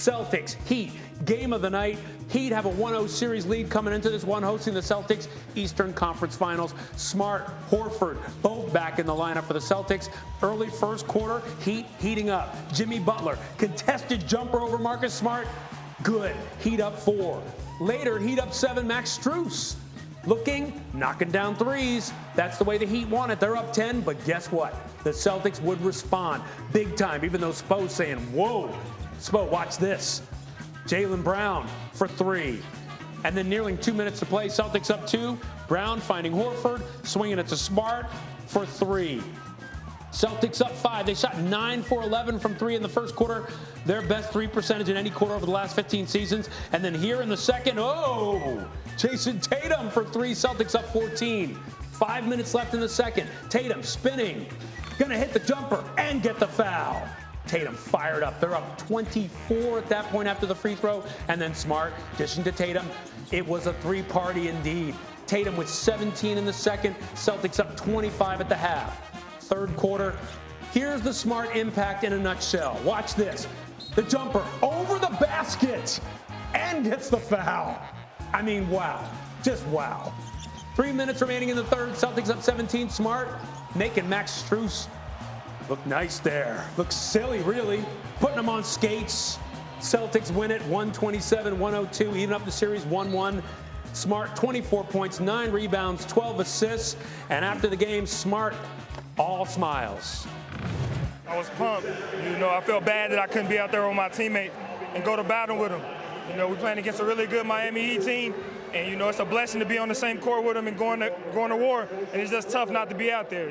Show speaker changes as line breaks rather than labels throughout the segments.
Celtics, Heat, game of the night. Heat have a 1-0 series lead coming into this one, hosting the Celtics Eastern Conference Finals. Smart, Horford, both back in the lineup for the Celtics. Early first quarter, Heat heating up. Jimmy Butler, contested jumper over Marcus Smart. Good. Heat up 4. Later, Heat up 7. Max Strus looking, knocking down threes. That's the way the Heat want it. They're up 10, but guess what? The Celtics would respond big time, even though Spo's saying, whoa. Spo, watch this. Jaylen Brown for 3. And then nearing 2 minutes to play, Celtics up 2. Brown finding Horford, swinging it to Smart for 3. Celtics up 5. They shot 9 for 11 from 3 in the first quarter. Their best 3 percentage in any quarter over the last 15 seasons. And then here in the second, Jayson Tatum for 3. Celtics up 14. 5 minutes left in the second. Tatum spinning. Gonna hit the jumper and get the foul. Tatum fired up. They're up 24 at that point after the free throw. And then Smart dishing to Tatum. It was a 3-party indeed. Tatum with 17 in the second. Celtics up 25 at the half. Third quarter. Here's the Smart impact in a nutshell. Watch this. The jumper over the basket and gets the foul. I mean, wow. Just wow. 3 minutes remaining in the third. Celtics up 17. Smart making Max Strus look nice there. Looks silly, really. Putting them on skates. Celtics win it 127-102. Even up the series 1-1. Smart, 24 points, 9 rebounds, 12 assists. And after the game, Smart, all smiles.
I was pumped. I felt bad that I couldn't be out there with my teammate and go to battle with him. We're playing against a really good Miami Heat team. And, it's a blessing to be on the same court with them and going to war. And it's just tough not to be out there,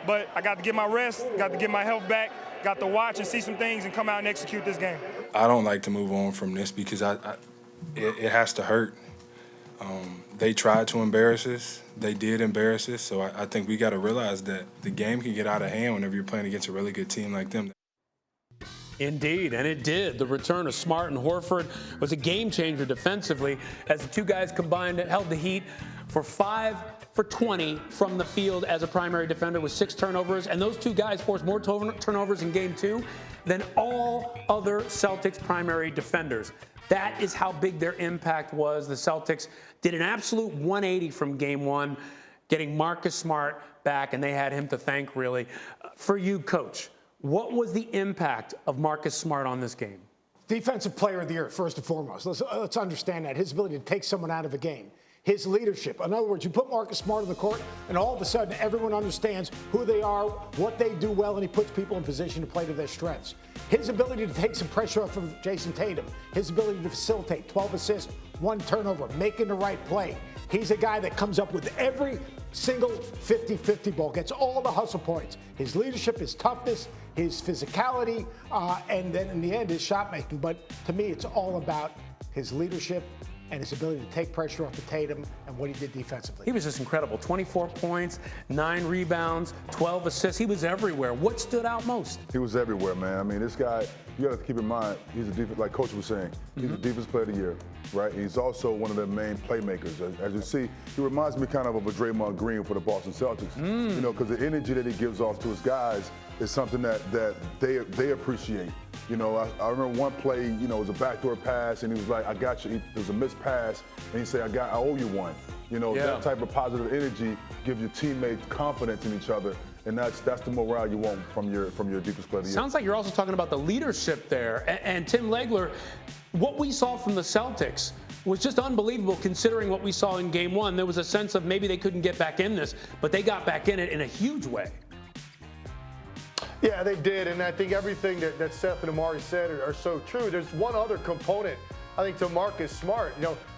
But I got to get my rest, got to get my health back, got to watch and see some things and come out and execute this game.
I don't like to move on from this because it has to hurt. They tried to embarrass us. They did embarrass us. So I think we got to realize that the game can get out of hand whenever you're playing against a really good team like them.
Indeed, and it did. The return of Smart and Horford was a game changer defensively as the two guys combined held the Heat for 5 for 20 from the field as a primary defender with 6 turnovers. And those two guys forced more turnovers in game 2 than all other Celtics primary defenders. That is how big their impact was. The Celtics did an absolute 180 from game 1, getting Marcus Smart back, and they had him to thank, really. For you, Coach, what was the impact of Marcus Smart on this game?
Defensive player of the year, first and foremost. Let's understand that. His ability to take someone out of a game. His leadership. In other words, you put Marcus Smart on the court, and all of a sudden, everyone understands who they are, what they do well, and he puts people in position to play to their strengths. His ability to take some pressure off of Jayson Tatum. His ability to facilitate 12 assists, 1 turnover, making the right play. He's a guy that comes up with every single 50-50 ball, gets all the hustle points. His leadership, his toughness, his physicality, and then in the end, his shot making. But to me, it's all about his leadership and his ability to take pressure off the Tatum and what he did defensively.
He was just incredible. 24 points, 9 rebounds, 12 assists. He was everywhere. What stood out most?
He was everywhere, man. I mean, this guy, you got to keep in mind, he's a defense, like Coach was saying, he's a defense player of the year, right? He's also one of the main playmakers. As you see, he reminds me kind of a Draymond Green for the Boston Celtics, because the energy that he gives off to his guys is something that they appreciate. I remember one play, it was a backdoor pass, and he was like, I got you. It was a missed pass, and he said, I owe you one. That type of positive energy gives your teammates confidence in each other, and that's the morale you want from your defense player.
Sounds like you're also talking about the leadership there. And Tim Legler, what we saw from the Celtics was just unbelievable considering what we saw in game 1. There was a sense of maybe they couldn't get back in this, but they got back in it in a huge way.
Yeah, they did, and I think everything that Seth and Amari said are so true. There's one other component, I think, to Marcus Smart.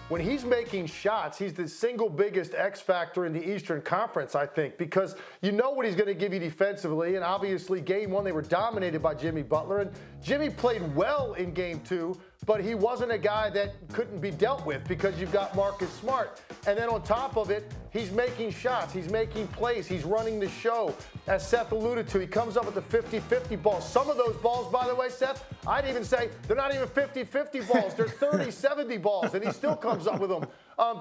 When he's making shots, he's the single biggest X factor in the Eastern Conference, I think, because you know what he's going to give you defensively, and obviously game 1 they were dominated by Jimmy Butler, and Jimmy played well in game 2, but he wasn't a guy that couldn't be dealt with because you've got Marcus Smart. And then on top of it, he's making shots, he's making plays, he's running the show. As Seth alluded to, he comes up with the 50-50 balls. Some of those balls, by the way, Seth, I'd even say they're not even 50-50 balls. They're 30-70 balls, and he still comes up with them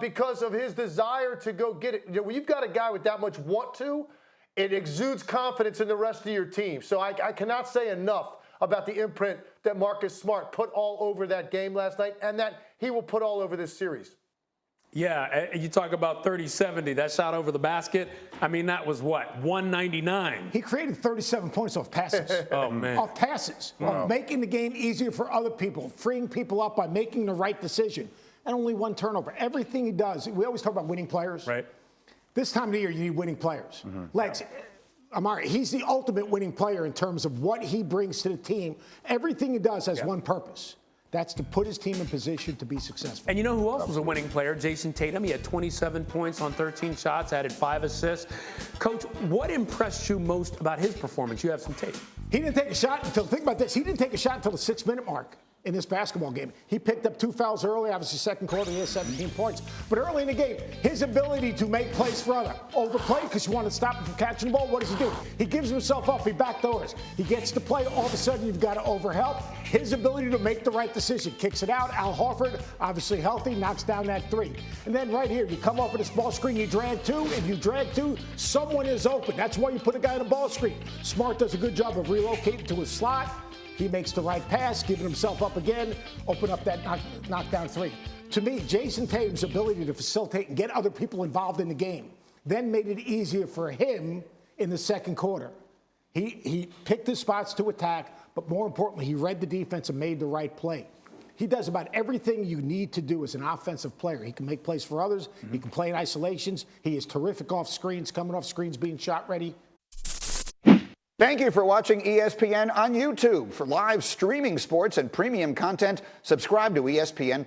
because of his desire to go get it. When you've got a guy with that much want to, it exudes confidence in the rest of your team. So I cannot say enough about the imprint that Marcus Smart put all over that game last night and that he will put all over this series.
Yeah, you talk about 30-70, that shot over the basket. I mean, that was what, 199?
He created 37 points off passes.
Oh, man.
Off passes. Wow. Of making the game easier for other people, freeing people up by making the right decision. And only one turnover. Everything he does, we always talk about winning players.
Right.
This time of the year, you need winning players. Legs, Amari, he's the ultimate winning player in terms of what he brings to the team. Everything he does has one purpose. That's to put his team in position to be successful.
And you know who else was a winning player? Jayson Tatum. He had 27 points on 13 shots, added 5 assists. Coach, what impressed you most about his performance? You have some tape.
He didn't take a shot until, think about this, he didn't take a shot until the 6-minute mark in this basketball game. He picked up 2 fouls early, obviously second quarter, he had 17 points. But early in the game, his ability to make plays for other, overplay because you want to stop him from catching the ball, what does he do? He gives himself up, he backdoors. He gets to play, all of a sudden you've got to overhelp. His ability to make the right decision, kicks it out. Al Horford, obviously healthy, knocks down that 3. And then right here, you come off of this ball screen, you drag 2. If you drag 2, someone is open. That's why you put a guy in a ball screen. Smart does a good job of relocating to his slot. He makes the right pass, giving himself up again, open up that knockdown 3. To me, Jayson Tatum's ability to facilitate and get other people involved in the game then made it easier for him in the second quarter. He picked his spots to attack, but more importantly, he read the defense and made the right play. He does about everything you need to do as an offensive player. He can make plays for others. He can play in isolations. He is terrific off screens, coming off screens, being shot ready.
Thank you for watching ESPN on YouTube. For live streaming sports and premium content, subscribe to ESPN+.